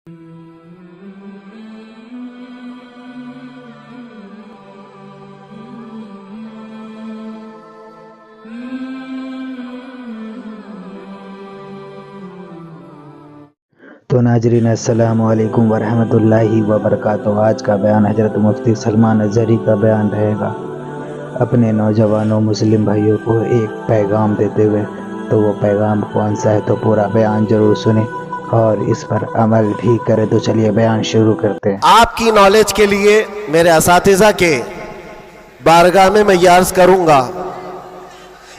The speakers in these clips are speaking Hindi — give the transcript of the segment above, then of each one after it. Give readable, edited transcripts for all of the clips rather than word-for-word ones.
तो नाजरीन अस्सलाम वालेकुम वरहमतुल्लाहि वबरकातुहू। आज का बयान हज़रत मुफ्ती सलमान अज़हरी का बयान रहेगा अपने नौजवानों मुस्लिम भाइयों को एक पैगाम देते हुए। तो वो पैगाम कौन सा है, तो पूरा बयान जरूर सुने और इस पर अमल भी करें। तो चलिए बयान शुरू करते हैं। आपकी नॉलेज के लिए मेरे असातिज़ा के बारगाह में मैं अर्ज करूंगा,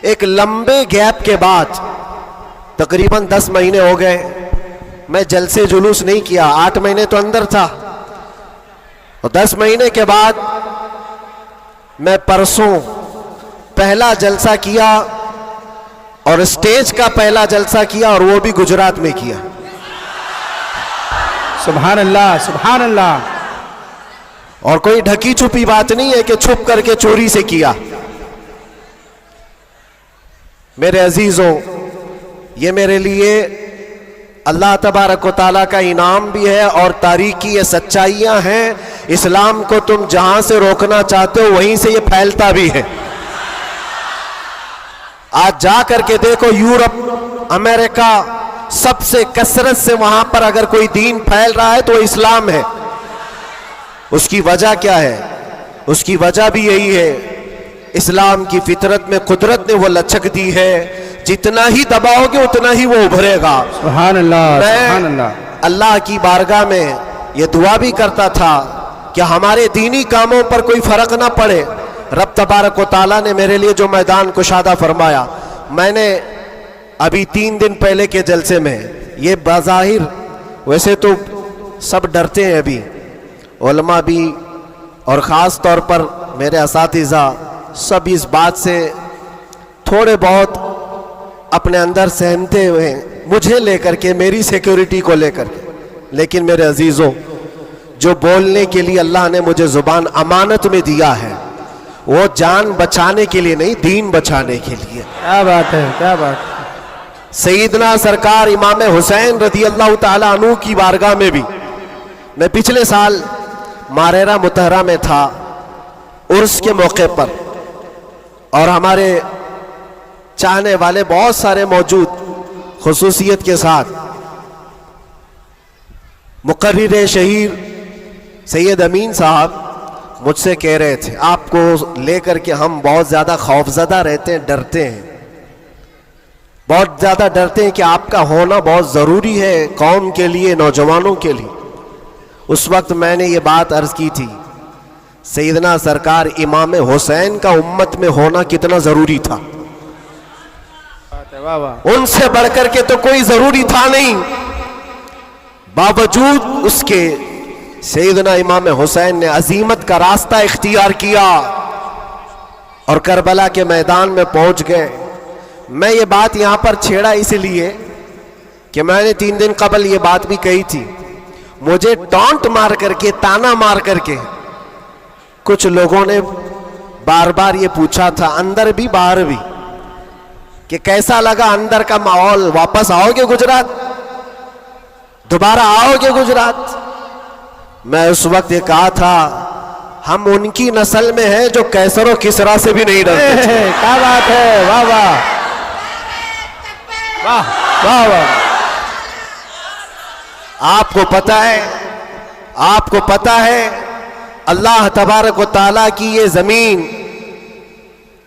एक लंबे गैप के बाद तकरीबन 10 महीने हो गए मैं जलसे जुलूस नहीं किया। 8 महीने तो अंदर था और 10 महीने के बाद मैं परसों पहला जलसा किया और स्टेज का पहला जलसा किया और वो भी गुजरात में किया। सुभान अल्लाह, सुभान अल्लाह। और कोई ढकी छुपी बात नहीं है कि छुप करके चोरी से किया। मेरे अजीजों, ये मेरे लिए अल्लाह तबारक व तआला का इनाम भी है और तारीख की ये सच्चाइयां हैं। इस्लाम को तुम जहां से रोकना चाहते हो वहीं से ये फैलता भी है। आज जा करके देखो, यूरोप, अमेरिका, सबसे कसरत से वहां पर अगर कोई दीन फैल रहा है तो इस्लाम है। उसकी वजह क्या है? उसकी वजह भी यही है, इस्लाम की फितरत में कुदरत ने वो लचक दी है, जितना ही दबाओगे उतना ही वो उभरेगा। सुभान अल्लाह, सुभान अल्लाह। मैं अल्लाह की बारगाह में ये दुआ भी करता था कि हमारे दीनी कामों पर कोई फर्क ना पड़े। रब तबारक व तआला ने मेरे लिए जो मैदान कुशादा फरमाया, मैंने अभी 3 दिन पहले के जलसे में ये बाज़ाहिर, वैसे तो सब डरते हैं अभी, उलमा भी और ख़ास तौर पर मेरे असातिज़ा सब इस बात से थोड़े बहुत अपने अंदर सहमते हुए मुझे लेकर के, मेरी सिक्योरिटी को लेकर के। लेकिन मेरे अजीजों, जो बोलने के लिए अल्लाह ने मुझे जुबान अमानत में दिया है, वो जान बचाने के लिए नहीं, दीन बचाने के लिए। क्या बात है, क्या बात है। सईदना सरकार इमाम हुसैन रज़ी अल्लाह ताला अन्हु की बारगाह में भी मैं पिछले साल मारेरा मुतहरा में था, उर्स के मौके पर, और हमारे चाहने वाले बहुत सारे मौजूद, खुसूसियत के साथ मुकर्रिर शहीर सैयद अमीन साहब मुझसे कह रहे थे, आपको लेकर के हम बहुत ज़्यादा खौफजदा रहते हैं, डरते हैं, बहुत ज़्यादा डरते हैं कि आपका होना बहुत ज़रूरी है कौम के लिए, नौजवानों के लिए। उस वक्त मैंने ये बात अर्ज़ की थी, सैयदना सरकार इमाम हुसैन का उम्मत में होना कितना ज़रूरी था। उनसे बढ़कर के तो कोई जरूरी था नहीं, बावजूद उसके सैयदना इमाम हुसैन ने अजीमत का रास्ता इख्तियार किया और करबला के मैदान में पहुंच गए। मैं ये बात यहां पर छेड़ा इसलिए कि मैंने 3 दिन कबल ये बात भी कही थी। मुझे टॉन्ट मार करके, ताना मार करके कुछ लोगों ने बार बार ये पूछा था, अंदर भी बाहर भी, कि कैसा लगा अंदर का माहौल, वापस आओगे गुजरात, दोबारा आओगे गुजरात। मैं उस वक्त ये कहा था, हम उनकी नस्ल में हैं जो कैसर और किसरा से भी नहीं डरते। क्या बात है, वाह वाह वाह वाह वाह। आपको पता है, आपको पता है, अल्लाह तबारक व तआला की ये जमीन,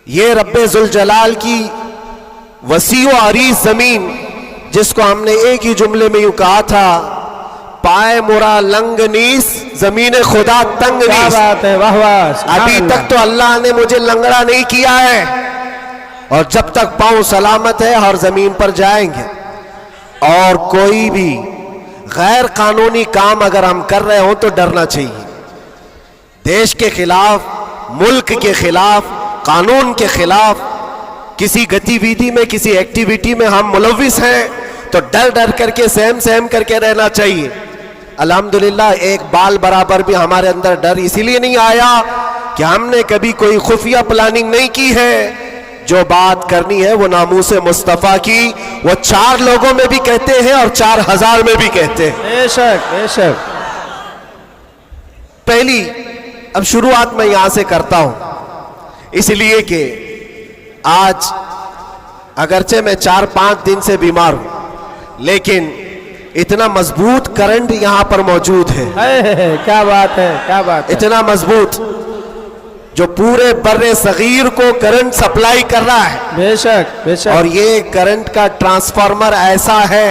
ये रब्बे जुल जलाल की वसी व अरीज जमीन, जिसको हमने एक ही जुमले में यूं कहा था, पाए मुरा लंग नीस, जमीन खुदा तंग नीस। क्या बात है, वाह वाह। अभी तक तो अल्लाह ने मुझे लंगड़ा नहीं किया है, और जब तक पांव सलामत है हर जमीन पर जाएंगे। और कोई भी गैर कानूनी काम अगर हम कर रहे हो तो डरना चाहिए। देश के खिलाफ, मुल्क के खिलाफ, कानून के खिलाफ किसी गतिविधि में, किसी एक्टिविटी में हम मुलविस हैं तो डर डर करके, सहम सहम करके रहना चाहिए। अल्हम्दुलिल्लाह एक बाल बराबर भी हमारे अंदर डर इसीलिए नहीं आया कि हमने कभी कोई खुफिया प्लानिंग नहीं की है। जो बात करनी है वो नामूसे मुस्तफ़ा की, वो 4 लोगों में भी कहते हैं और 4000 में भी कहते हैं। बेशक बेशक। पहली अब शुरुआत मैं यहां से करता हूं, इसलिए कि आज अगरचे मैं 4-5 दिन से बीमार हूं, लेकिन इतना मजबूत करंट यहां पर मौजूद है। क्या बात है, क्या बात है। इतना मजबूत जो पूरे बर्रे सगीर को करंट सप्लाई कर रहा है। बेशक बेशक। और ये करंट का ट्रांसफार्मर ऐसा है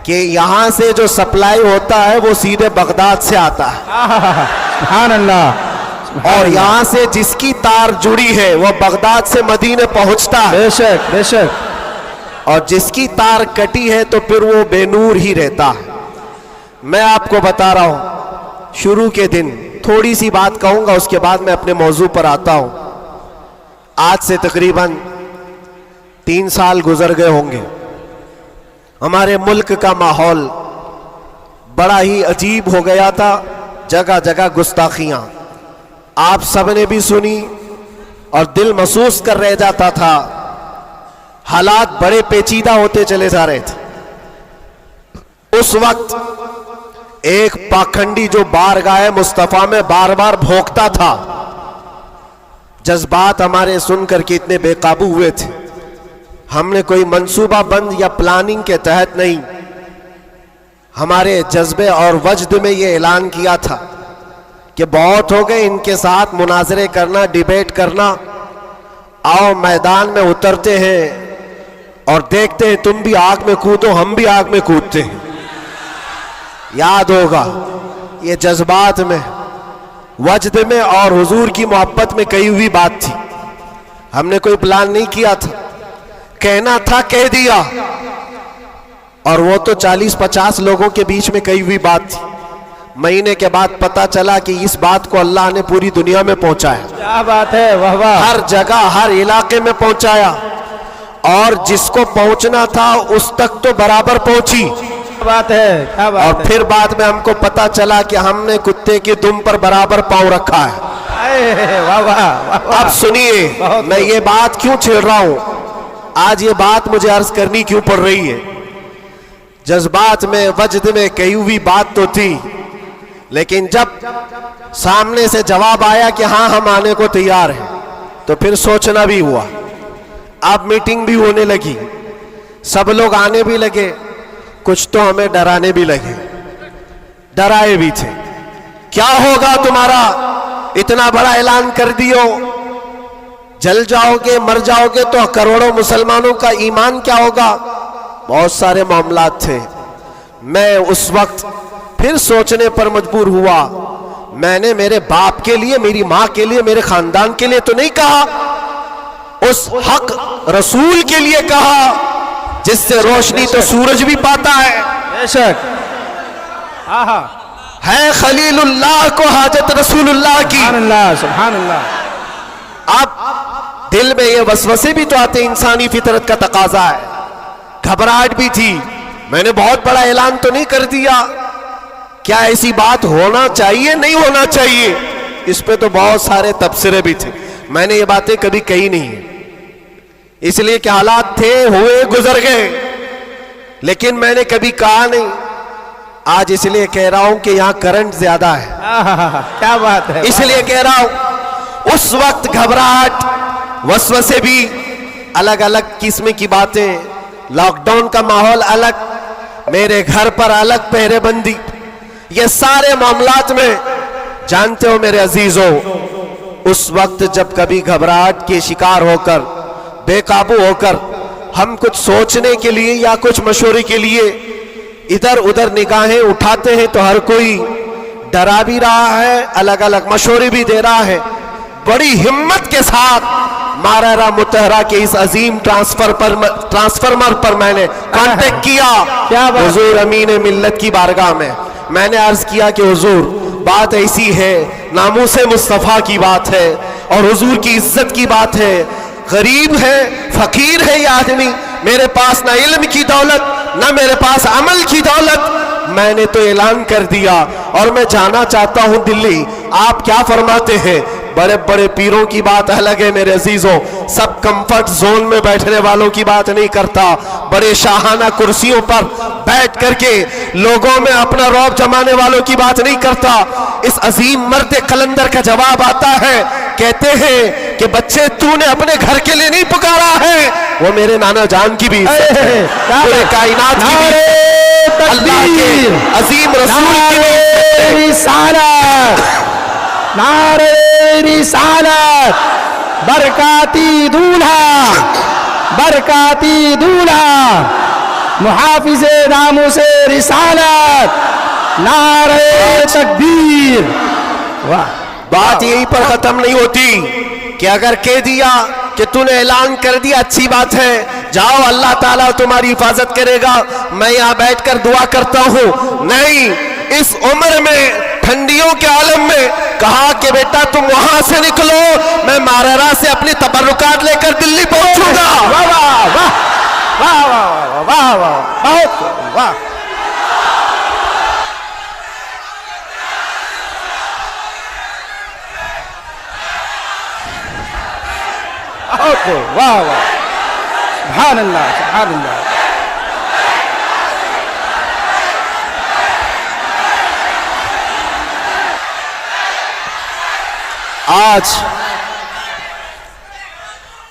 कि यहां से जो सप्लाई होता है वो सीधे बगदाद से आता है। सुभान अल्लाह। और यहां से जिसकी तार जुड़ी है वो बगदाद से मदीने पहुंचता है। बेशक बेशक। और जिसकी तार कटी है तो फिर वो बेनूर ही रहता है। मैं आपको बता रहा हूं, शुरू के दिन थोड़ी सी बात कहूंगा, उसके बाद मैं अपने मौजू पर आता हूं। आज से तकरीबन 3 साल गुजर गए होंगे। हमारे मुल्क का माहौल बड़ा ही अजीब हो गया था, जगह जगह गुस्ताखियां आप सबने भी सुनी और दिल महसूस कर रह जाता था। हालात बड़े पेचीदा होते चले जा रहे थे। उस वक्त एक पाखंडी जो बारगाह मुस्तफा में बार बार भोंकता था, जज्बात हमारे सुनकर के इतने बेकाबू हुए थे। हमने कोई मंसूबा बंद या प्लानिंग के तहत नहीं, हमारे जज्बे और वजद में ये ऐलान किया था कि बहुत हो गए इनके साथ मुनाजरे करना, डिबेट करना, आओ मैदान में उतरते हैं और देखते हैं, तुम भी आग में कूदो हम भी आग में कूदते हैं। याद होगा ये जज्बात में, वजद में और हुजूर की मोहब्बत में कही हुई बात थी। हमने कोई प्लान नहीं किया था, कहना था कह दिया। और वो तो 40-50 लोगों के बीच में कही हुई बात थी। महीने के बाद पता चला कि इस बात को अल्लाह ने पूरी दुनिया में पहुंचाया। क्या बात है, वाह वाह। हर जगह हर इलाके में पहुंचाया, और जिसको पहुंचना था उस तक तो बराबर पहुंची। क्या बात है, क्या बात और है। फिर बाद में हमको पता चला कि हमने कुत्ते की दुम पर बराबर पांव रखा है। वाह वाह वाह वाह। अब सुनिए, मैं ये बात क्यों छेड़ रहा हूं, आज ये बात मुझे अर्ज करनी क्यों पड़ रही है। जज्बात में वजद में कही हुई बात तो थी, लेकिन जब सामने से जवाब आया कि हाँ हम आने को तैयार हैं, तो फिर सोचना भी हुआ। अब मीटिंग भी होने लगी, सब लोग आने भी लगे, कुछ तो हमें डराने भी लगे, डराए भी थे। क्या होगा तुम्हारा, इतना बड़ा ऐलान कर दियो, जल जाओगे मर जाओगे तो करोड़ों मुसलमानों का ईमान क्या होगा। बहुत सारे मामलात थे। मैं उस वक्त फिर सोचने पर मजबूर हुआ। मैंने मेरे बाप के लिए, मेरी मां के लिए, मेरे खानदान के लिए तो नहीं कहा, उस हक रसूल के लिए कहा जिससे रोशनी तो सूरज भी पाता है। बेशक। आहा। है खलीलुल्लाह को हाजत रसूलुल्लाह की। सुभान अल्लाह, सुभान अल्लाह। अब दिल में ये वसवसे भी तो आते, इंसानी फितरत का तकाजा है। घबराहट भी थी, मैंने बहुत बड़ा ऐलान तो नहीं कर दिया, क्या ऐसी बात होना चाहिए नहीं होना चाहिए, इस पे तो बहुत सारे तबसरे भी थे। मैंने ये बातें कभी कही नहीं है, इसलिए कि हालात थे, हुए, गुजर गए, लेकिन मैंने कभी कहा नहीं। आज इसलिए कह रहा हूं कि यहां करंट ज्यादा है। क्या बात है, इसलिए कह रहा हूं, उस वक्त घबराहट, वसवसे भी, अलग अलग किस्म की बातें, लॉकडाउन का माहौल अलग, मेरे घर पर अलग पहरेबंदी, ये सारे मामलात में जानते हो मेरे अजीजों, उस वक्त जब कभी घबराहट के शिकार होकर, बेकाबू होकर हम कुछ सोचने के लिए या कुछ मशवरे के लिए इधर उधर निगाहें उठाते हैं, तो हर कोई डरा भी रहा है, अलग अलग मशवरे भी दे रहा है। बड़ी हिम्मत के साथ मारारा मुतहरा के इस अजीम ट्रांसफार्मर पर मैंने कांटेक्ट किया। क्या बात? हुजूर अमीन मिल्लत की बारगाह में मैंने अर्ज किया कि हुजूर बात ऐसी है, नामूसे मुस्तफ़ा की बात है और हुजूर की इज्जत की बात है। गरीब है, फकीर है ये आदमी, मेरे पास ना इल्म की दौलत ना मेरे पास अमल की दौलत, मैंने तो ऐलान कर दिया और मैं जाना चाहता हूं दिल्ली। आप क्या फरमाते हैं? बड़े बड़े पीरों की बात अलग है मेरे अजीजों, सब कंफर्ट जोन में बैठने वालों की बात नहीं करता, बड़े शाहाना कुर्सियों पर बैठ करके लोगों में अपना रौब जमाने वालों की बात नहीं करता। इस अजीम मर्द कलंदर का जवाब आता है, कहते हैं कि बच्चे तूने अपने घर के लिए नहीं पुकारा है, वो मेरे नाना जान की भी इज्जत है, पूरे कायनात की भी, अल्लाह के अजीम रसूल की भी रिसालत, नारे रिसालत, बरकाती दूल्हा, बरकाती दूल्हा, मुहाफिज़े नामों से रिसालत, नारे तकबीर। वाह, बात यहीं पर खत्म नहीं होती कि अगर कह दिया कि तूने ऐलान कर दिया अच्छी बात है, जाओ अल्लाह ताला तुम्हारी हिफाजत करेगा, मैं यहाँ बैठकर दुआ करता हूँ। नहीं, इस उम्र में ठंडियों के आलम में कहा कि बेटा तुम वहां से निकलो, मैं माररा से अपनी तबर्रुकात लेकर दिल्ली पहुंचूंगा। वाह वाह वाह वाह वाह वाह वाह, बहुत वाह, वाह वाह, सुभान अल्लाह, सुभान अल्लाह।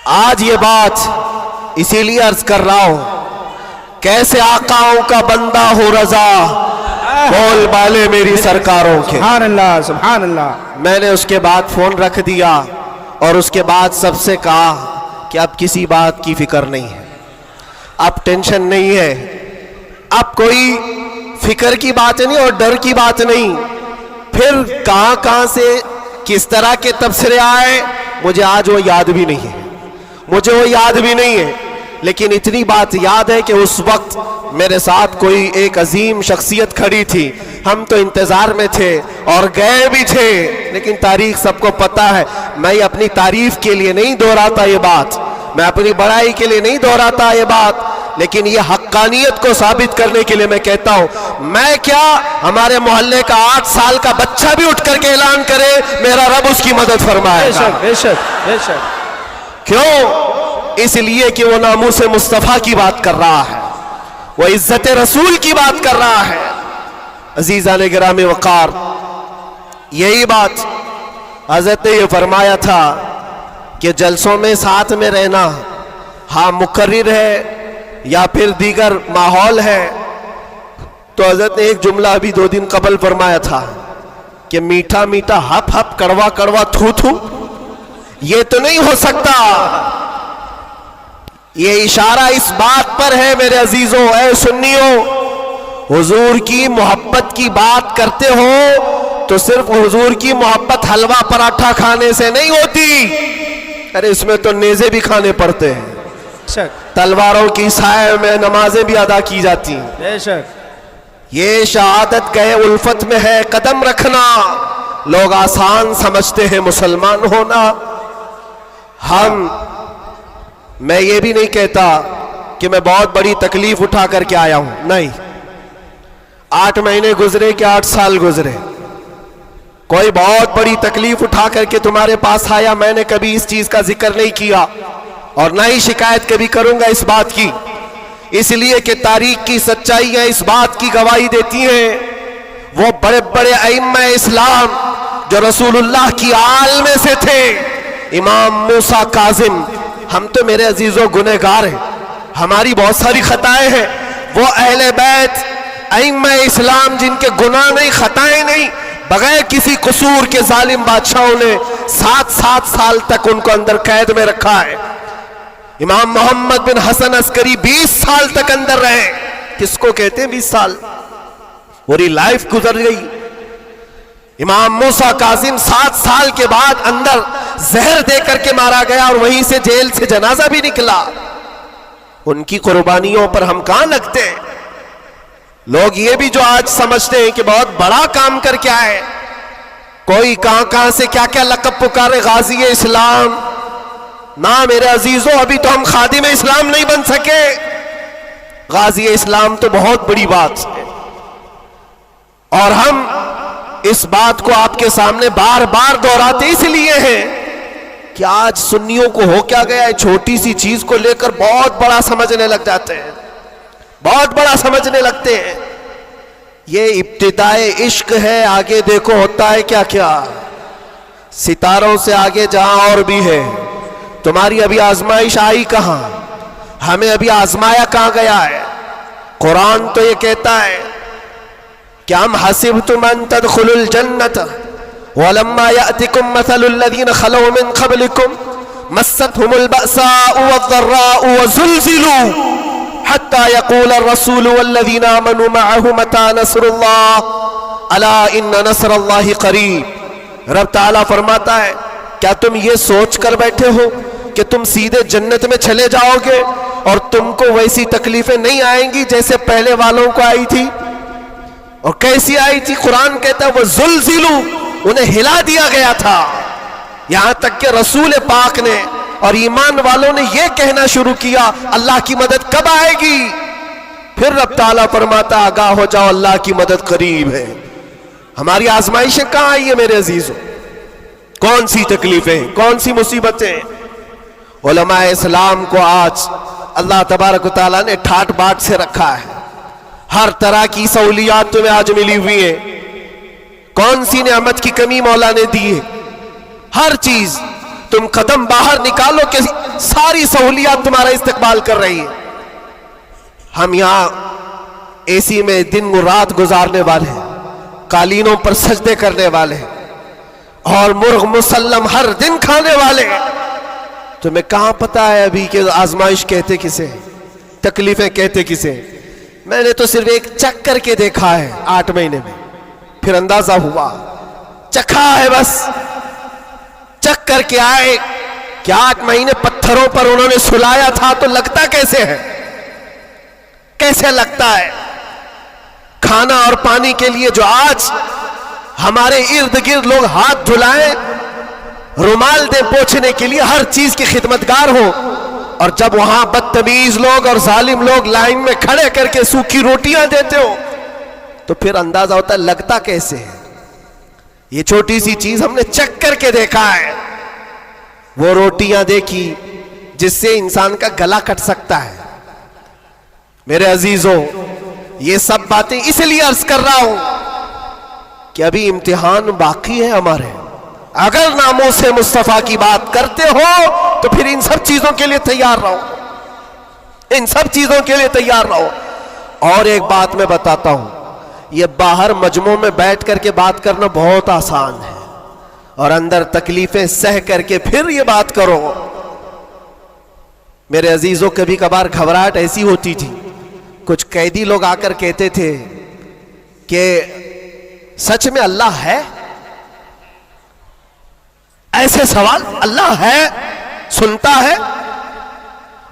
आज ये बात इसीलिए अर्ज कर रहा हूं, कैसे आकाओं का बंदा हो रजा, बोल बाले मेरी सरकारों के। सुभान अल्लाह, सुभान अल्लाह। मैंने उसके बाद फोन रख दिया और उसके बाद सबसे कहा कि अब किसी बात की फिक्र नहीं है, अब टेंशन नहीं है, अब कोई फिक्र की बात नहीं और डर की बात नहीं। फिर कहां कहां से किस तरह के तबसरे आए मुझे आज वो याद भी नहीं है, मुझे वो याद भी नहीं है, लेकिन इतनी बात याद है कि उस वक्त मेरे साथ कोई एक अजीम शख्सियत खड़ी थी, हम तो इंतजार में थे और गए भी थे, लेकिन तारीख सबको पता है। मैं अपनी तारीफ के लिए नहीं दोहराता ये बात, मैं अपनी बड़ाई के लिए नहीं दोहराता ये बात, लेकिन ये हक्कानियत को साबित करने के लिए मैं कहता हूं। मैं क्या, हमारे मोहल्ले का 8 साल का बच्चा भी उठ करके ऐलान करे, मेरा रब उसकी मदद फरमाएगा। बेशक बेशक बेशक। क्यों? इसलिए कि वो नामूस मुस्तफा की बात कर रहा है, वो इज्जत रसूल की बात कर रहा है। अजीज़ान गिरामी वक़ार, यही बात हज़रत ने ये फरमाया था कि जलसों में साथ में रहना, हाँ मुकर्रिर है या फिर दीगर माहौल है, तो हज़रत ने एक जुमला अभी 2 दिन कबल फरमाया था कि मीठा मीठा हप हप, कड़वा कड़वा थू थू, ये तो नहीं हो सकता। ये इशारा इस बात पर है मेरे अजीजों, ऐ सुन्नियों, हुजूर की मोहब्बत की बात करते हो तो सिर्फ हुजूर की मोहब्बत हलवा पराठा खाने से नहीं होती, अरे इसमें तो नेज़े भी खाने पड़ते हैं, तलवारों की साए में नमाजें भी अदा की जाती हैं। बेशक। ये शहादत गए उल्फत में है कदम रखना, लोग आसान समझते हैं मुसलमान होना। मैं ये भी नहीं कहता कि मैं बहुत बड़ी तकलीफ उठा करके आया हूं, नहीं, 8 महीने गुजरे कि 8 साल गुजरे, कोई बहुत बड़ी तकलीफ उठा करके तुम्हारे पास आया, मैंने कभी इस चीज का जिक्र नहीं किया और ना ही शिकायत कभी करूंगा इस बात की, इसलिए कि तारीख की सच्चाइयां इस बात की गवाही देती हैं। वो बड़े बड़े अइम्मा इस्लाम जो रसूलुल्लाह की आल में से थे, इमाम मूसा काजिम, हम तो मेरे अजीजों गुनहगार हैं, हमारी बहुत सारी खताएं हैं, वो अहले बैत अइम्मा इस्लाम जिनके गुनाह नहीं, खताएं नहीं, बगैर किसी कसूर के जालिम बादशाहों ने 7 साल तक उनको अंदर कैद में रखा है। इमाम मोहम्मद बिन हसन अस्करी 20 साल तक अंदर रहे, किसको कहते हैं 20 साल, पूरी लाइफ गुजर गई। इमाम मूसा कासिम 7 साल के बाद अंदर जहर दे करके मारा गया और वहीं से जेल से जनाजा भी निकला। उनकी कुर्बानियों पर हम कहां लगते हैं? लोग ये भी जो आज समझते हैं कि बहुत बड़ा काम करके आए, कोई कहां कहां से क्या क्या लक़ब पुकारे, गाजी इस्लाम, ना मेरे अजीजों, अभी तो हम खादिम इस्लाम नहीं बन सके, गाजी इस्लाम तो बहुत बड़ी बात है। और हम इस बात को आपके सामने बार बार दोहराते इसलिए हैं कि आज सुन्नियों को हो क्या गया है, छोटी सी चीज को लेकर बहुत बड़ा समझने लग जाते हैं, बहुत बड़ा समझने लगते हैं। ये इब्तिदाए इश्क है, आगे देखो होता है क्या क्या। सितारों से आगे जहां और भी है। तुम्हारी अभी आजमाइश आई कहां, हमें अभी आजमाया कहां गया है। कुरान तो ये कहता है कि हम हसिबतुम अन तदखुलुल जन्नत वलम्मा यातिकुम मसलुल लज़ीना खलौ मिन क़ब्लिकुम मस्सतहुमुल बअसाउ वज़्ज़र्राउ वज़ुलज़िलू हत्ता यक़ूल अर्रसूलु वल्लज़ीना आमनू मअहु मता नस्रुल्लाह अला इन्न नस्रल्लाहि क़रीब। रब ताला फरमाता है, क्या तुम ये सोच कर बैठे हो कि तुम सीधे जन्नत में चले जाओगे और तुमको वैसी तकलीफें नहीं आएंगी जैसे पहले वालों को आई थी? और कैसी आई थी? कुरान कहता है वो जुल्जिलू, उन्हें हिला दिया गया था। यहां तक कि रसूल पाक ने और ईमान वालों ने यह कहना शुरू किया, अल्लाह की मदद कब आएगी? फिर रब ताला फरमाता, आगाह हो जाओ, अल्लाह की मदद करीब है। हमारी आजमाइशें कहां आई है मेरे अजीजों? कौन सी तकलीफें, कौन सी मुसीबतें? उलमाए इस्लाम को आज अल्लाह तबारक व तआला ने ठाट बाट से रखा है। हर तरह की सहूलियात तुम्हें आज मिली हुई है। कौन सी नेमत की कमी मौला ने दी है? हर चीज तुम कदम बाहर निकालो कि सारी सहूलियात तुम्हारा इस्तेमाल कर रही है। हम यहां एसी में दिन रात गुजारने वाले हैं, कालीनों पर सजदे करने वाले हैं और मुर्ग मुसल्लम हर दिन खाने वाले हैं। तुम्हें कहां पता है अभी कि आजमाइश कहते किसे, तकलीफें कहते किसे? मैंने तो सिर्फ एक चख करके देखा है 8 महीने में, फिर अंदाजा हुआ, चखा है बस, चख करके आए कि 8 महीने पत्थरों पर उन्होंने सुलाया था तो लगता कैसे है, कैसे लगता है? खाना और पानी के लिए जो आज हमारे इर्द गिर्द लोग हाथ धुलाएं, रुमाल दे पोंछने के लिए, हर चीज की खिदमतगार हो, और जब वहां बदतमीज लोग और जालिम लोग लाइन में खड़े करके सूखी रोटियां देते हो तो फिर अंदाजा होता है लगता कैसे है। ये छोटी सी चीज हमने चख करके देखा है, वो रोटियां देखी जिससे इंसान का गला कट सकता है। मेरे अजीजों, ये सब बातें इसलिए अर्ज कर रहा हूं कि अभी इम्तिहान बाकी है हमारे। अगर नामों से मुस्तफा की बात करते हो तो फिर इन सब चीजों के लिए तैयार रहो, इन सब चीजों के लिए तैयार रहो। और एक बात मैं बताता हूं, ये बाहर मजमों में बैठ करके बात करना बहुत आसान है और अंदर तकलीफें सह करके फिर ये बात करो। मेरे अजीजों, कभी कभार घबराहट ऐसी होती थी, कुछ कैदी लोग आकर कहते थे कि सच में अल्लाह है? ऐसे सवाल, अल्लाह है, सुनता है?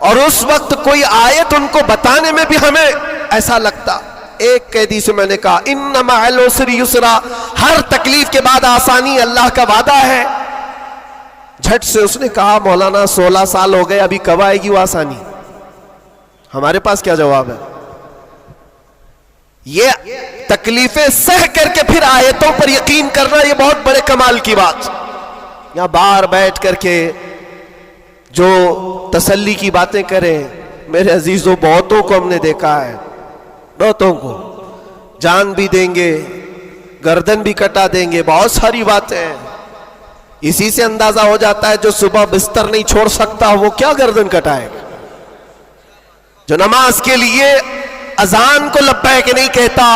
और उस वक्त कोई आयत उनको बताने में भी हमें ऐसा लगता। एक कैदी से मैंने कहा, इन्ना मअल उसरि युसरा, हर तकलीफ के बाद आसानी अल्लाह का वादा है। झट से उसने कहा, मौलाना 16 साल हो गए, अभी कब आएगी वो आसानी? हमारे पास क्या जवाब है? ये तकलीफें सह करके फिर आयतों पर यकीन करना, ये बहुत बड़े कमाल की बात। यहां बाहर बैठ करके जो तसल्ली की बातें करें, मेरे अजीजों, बहुतों को हमने देखा है, बहुतों को जान भी देंगे, गर्दन भी कटा देंगे, बहुत सारी बातें हैं। इसी से अंदाजा हो जाता है जो सुबह बिस्तर नहीं छोड़ सकता वो क्या गर्दन कटाएगा? जो नमाज के लिए अजान को लब्बैक नहीं कहता,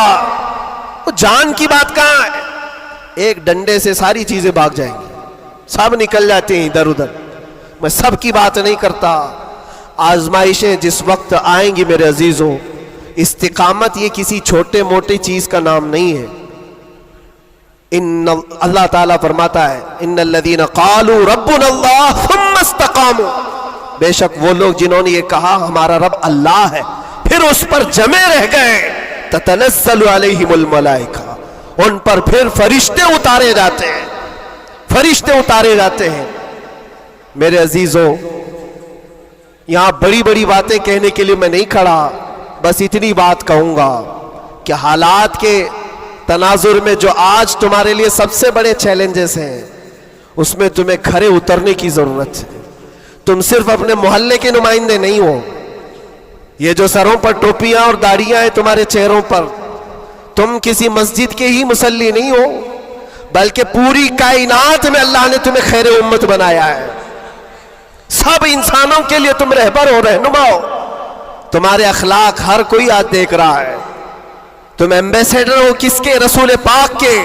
वो जान की बात कहां है? एक डंडे से सारी चीजें भाग जाएंगी, सब निकल जाते हैं इधर उधर। मैं सब की बात नहीं करता। आजमाइशें जिस वक्त आएंगी मेरे अजीजों, इस्तिकामत ये किसी छोटे मोटे चीज का नाम नहीं है। अल्लाह ताला फरमाता है, इन्नल्लज़ीना क़ालू रब्बुनल्लाह सुम्मा इस्तक़ामू, बेशक वो लोग जिन्होंने ये कहा हमारा रब अल्लाह है, फिर उस पर जमे रह गए, ततनज़्ज़लु अलैहिमुल मलाइका, उन पर फिर फरिश्ते उतारे जाते हैं, फरिश्ते उतारे जाते हैं। मेरे अजीजों, यहां बड़ी बड़ी बातें कहने के लिए मैं नहीं खड़ा, बस इतनी बात कहूंगा कि हालात के तनाजुर में जो आज तुम्हारे लिए सबसे बड़े चैलेंजेस हैं, उसमें तुम्हें खरे उतरने की जरूरत है। तुम सिर्फ अपने मोहल्ले के नुमाइंदे नहीं हो। ये जो सरों पर टोपियां और दाढ़ियां हैं तुम्हारे चेहरों पर, तुम किसी मस्जिद के ही मुसल्ली नहीं हो, बल्कि पूरी कायनात में अल्लाह ने तुम्हें खैर उम्मत बनाया है। सब इंसानों के लिए तुम रहबर हो, रहनुमा हो। तुम्हारे अखलाक हर कोई आज देख रहा है। तुम एम्बेसडर हो किसके? रसूल पाक के।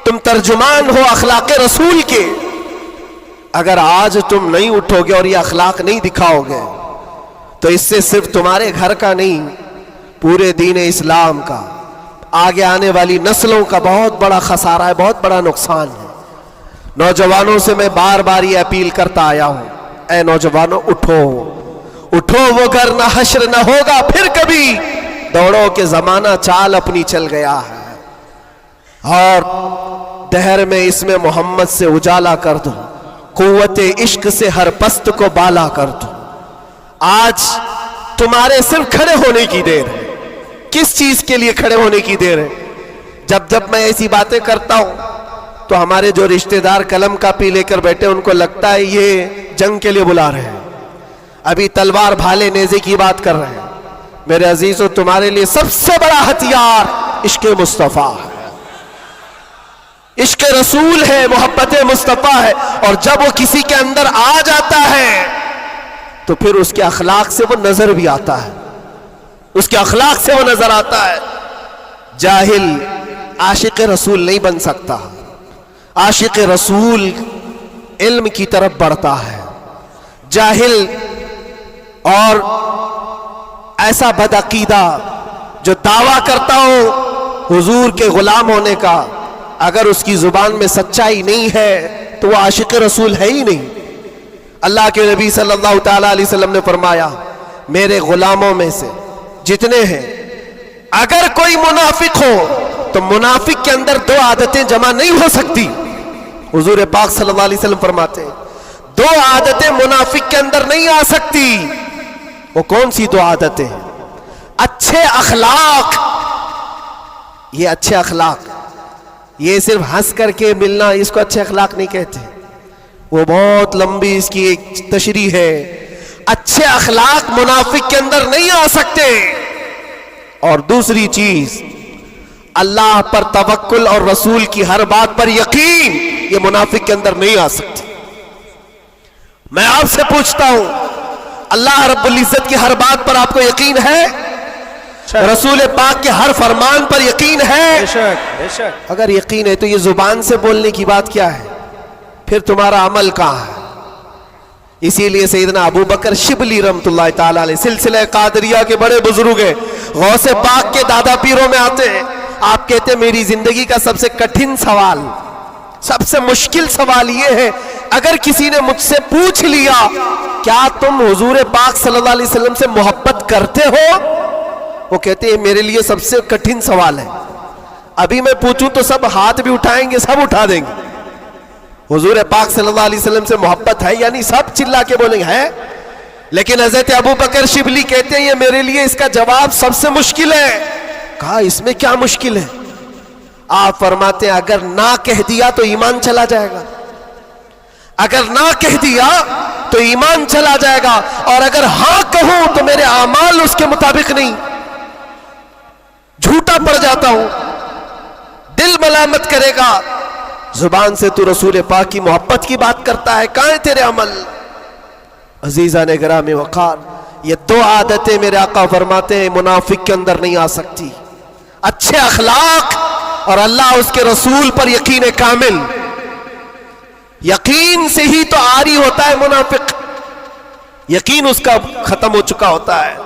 तुम तर्जुमान हो अखलाक रसूल के। अगर आज तुम नहीं उठोगे और ये अखलाक नहीं दिखाओगे, तो इससे सिर्फ तुम्हारे घर का नहीं, पूरे दीन इस्लाम का, आगे आने वाली नस्लों का बहुत बड़ा खसारा है, बहुत बड़ा नुकसान है। नौजवानों से मैं बार बार ये अपील करता आया हूं, ऐ नौजवानों उठो, उठो, वो घर ना हश्र ना होगा फिर कभी, दौड़ो के जमाना चाल अपनी चल गया है। और दहर में इसमें मोहम्मद से उजाला कर दो, कुव्वत इश्क से हर पस्त को बाला कर दो। आज तुम्हारे सिर्फ खड़े होने की देर है। किस चीज के लिए खड़े होने की देर है? जब जब मैं ऐसी बातें करता हूं तो हमारे जो रिश्तेदार कलम कापी लेकर बैठे, उनको लगता है ये जंग के लिए बुला रहे हैं, अभी तलवार भाले नेज़े की बात कर रहे हैं। मेरे अजीजों, तुम्हारे लिए सबसे बड़ा हथियार इश्क मुस्तफा है, इश्क रसूल है, मोहब्बत मुस्तफा है। और जब वो किसी के अंदर आ जाता है तो फिर उसके अखलाक से वो नजर भी आता है, उसके अखलाक से वो नजर आता है। जाहिल आशिक रसूल नहीं बन सकता। आशिक रसूल इल्म की तरफ बढ़ता है। जाहिल और ऐसा बदअकीदा जो दावा करता हो हुजूर के गुलाम होने का, अगर उसकी जुबान में सच्चाई नहीं है तो वह आशिक रसूल है ही नहीं। अल्लाह के नबी सल्लल्लाहु ताला अलैहि वसल्लम ने फरमाया, मेरे गुलामों में से जितने हैं, अगर कोई मुनाफिक हो तो मुनाफिक के अंदर दो आदतें जमा नहीं हो सकती। हुजूर पाक सल्लल्लाहु अलैहि वसल्लम फरमाते हैं, दो आदतें मुनाफिक के अंदर नहीं आ सकती। वो कौन सी दो आदतें? अच्छे अखलाक। ये अच्छे अखलाक, ये सिर्फ हंस करके मिलना, इसको अच्छे अखलाक नहीं कहते, वो बहुत लंबी इसकी एक तशरीह है। अच्छे अखलाक मुनाफिक के अंदर नहीं आ सकते। और दूसरी चीज, अल्लाह पर तवक्कुल और रसूल की हर बात पर यकीन, ये मुनाफिक के अंदर नहीं आ सकती। मैं आपसे पूछता हूं, अल्लाह रब्बुल इज्जत की हर बात पर आपको यकीन है? रसूल पाक के हर फरमान पर यकीन है? बेशक, बेशक। अगर यकीन है तो ये जुबान से बोलने की बात क्या है? फिर तुम्हारा अमल कहां है? इसीलिए सैयदना अबू बकर शिबली रहमतुल्लाह ताला अलैह, सिलसिला कादरिया के बड़े बुजुर्ग हैं, गौसे पाक के दादा पीरों में आते हैं। आप कहते हैं मेरी जिंदगी का सबसे कठिन सवाल, सबसे मुश्किल सवाल ये है, अगर किसी ने मुझसे पूछ लिया क्या तुम हुजूर पाक सल्लल्लाहु अलैहि वसल्लम से मोहब्बत करते हो, वो कहते हैं मेरे लिए सबसे कठिन सवाल है। अभी मैं पूछूं तो सब हाथ भी उठाएंगे, सब उठा देंगे। हुजूर पाक सल्लल्लाहु अलैहि वसल्लम से मोहब्बत है, यानी सब चिल्ला के बोलेंगे है। लेकिन हजरत अबू बकर शिबली कहते हैं ये मेरे लिए इसका जवाब सबसे मुश्किल है। कहा इसमें क्या मुश्किल है? आप फरमाते हैं अगर ना कह दिया तो ईमान चला जाएगा, अगर ना कह दिया तो ईमान चला जाएगा, और अगर हां कहूं तो मेरे आमाल उसके मुताबिक नहीं, झूठा पड़ जाता हूं, दिल मलामत करेगा। जुबान से तू रसूल पाक की मोहब्बत की बात करता है, कहां है तेरे अमल? अजीजा ने ग्राम वकार, ये दो आदतें मेरे आका फरमाते हैं मुनाफिक के अंदर नहीं आ सकती, अच्छे अखलाक और अल्लाह उसके रसूल पर यकीन कामिल। यकीन से ही तो आरी होता है मुनाफिक, यकीन उसका खत्म हो चुका होता है।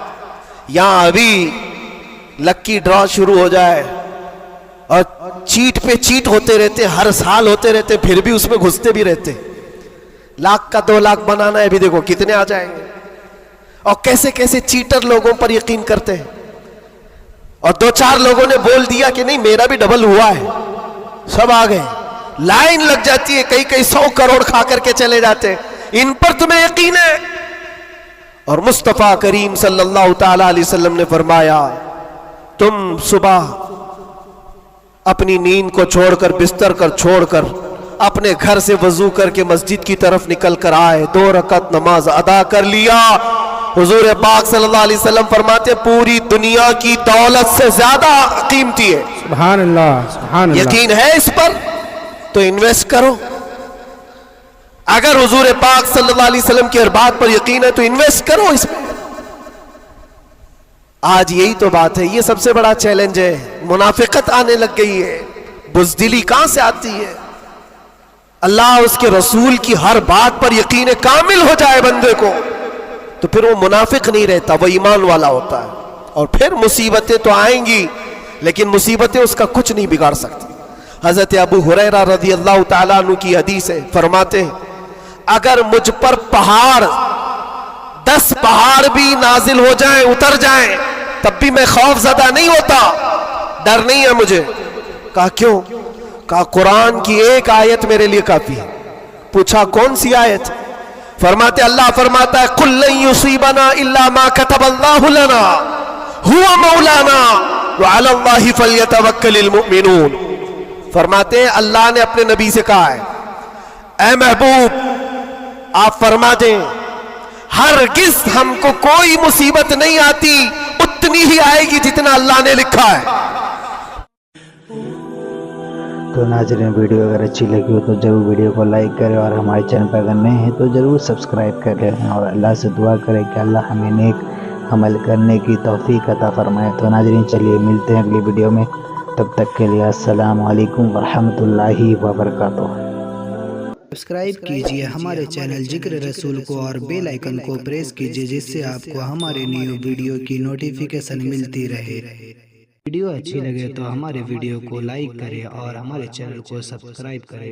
यहां अभी लक्की ड्रॉ शुरू हो जाए और चीट पे चीट होते रहते, हर साल होते रहते, फिर भी उसमें घुसते भी रहते। लाख का 2 लाख बनाना है, अभी देखो कितने आ जाएंगे। और कैसे कैसे चीटर लोगों पर यकीन करते हैं, और 2-4 लोगों ने बोल दिया कि नहीं मेरा भी डबल हुआ है, सब आ गए, लाइन लग जाती है, कई कई 100 करोड़ खा करके चले जाते हैं। इन पर तुम्हें यकीन है? और मुस्तफा करीम सल्लल्लाहु ताला अलैहि वसल्लम ने फरमाया तुम सुबह अपनी नींद को छोड़कर, बिस्तर कर छोड़कर अपने घर से वजू करके मस्जिद की तरफ निकल कर आए, 2 रकात नमाज अदा कर लिया। हुजूर पाक सल्लल्लाहु अलैहि वसल्लम फरमाते पूरी दुनिया की दौलत से ज्यादा कीमती है। सुभान अल्लाह, सुभान अल्लाह। यकीन है इस पर तो इन्वेस्ट करो। अगर हुजूर पाक सल्लल्लाहु अलैहि वसल्लम की हर बात पर यकीन है तो इन्वेस्ट करो इसमें। आज यही तो बात है, ये सबसे बड़ा चैलेंज है। मुनाफिकत आने लग गई है, बुज़दिली कहां से आती है? अल्लाह उसके रसूल की हर बात पर यकीन कामिल हो जाए बंदे को, तो फिर वो मुनाफिक नहीं रहता, वो ईमान वाला होता है। और फिर मुसीबतें तो आएंगी, लेकिन मुसीबतें उसका कुछ नहीं बिगाड़ सकती। हजरत अबू हुरैरा रज़ी अल्लाह तआला अन्हु की हदीस है, फरमाते हैं अगर मुझ पर 10 पहाड़ भी नाजिल हो जाएं, उतर जाएं, तब भी मैं खौफज़दा नहीं होता, डर नहीं है मुझे। कहा क्यों? कहा कुरान की एक आयत मेरे लिए काफी है। पूछा कौन सी आयत? फरमाते अल्लाह फरमाता है कुल लन युसीबना इल्ला मा कतबल्लाहु लना हुवा मौलाना व अला अल्लाहि फल्यतवक्कलिल मुमिनून। फरमाते अल्लाह ने अपने नबी से कहा है, ऐ महबूब आप फरमा दें हरगिज हमको कोई मुसीबत नहीं आती, उतनी ही आएगी जितना अल्लाह ने लिखा है। तो नाज़रीन, वीडियो अगर अच्छी लगी हो तो ज़रूर वीडियो को लाइक करें और हमारे चैनल पर अगर नए हैं तो ज़रूर सब्सक्राइब कर लें और अल्लाह से दुआ करें कि अल्लाह हमें नेक अमल करने की तौफीक अता फरमाए। तो नाज़रीन चलिए मिलते हैं अगली वीडियो में, तब तक के लिए अस्सलामु अलैकुम वरहमतुल्लाहि वबरकातुहू। सब्सक्राइब कीजिए हमारे चैनल जिक्र रसूल को और बेल आइकन को प्रेस कीजिए, जिससे आपको हमारे न्यू वीडियो की नोटिफिकेशन मिलती रहे। वीडियो अच्छी लगे तो हमारे वीडियो को लाइक करें और हमारे चैनल को सब्सक्राइब करें।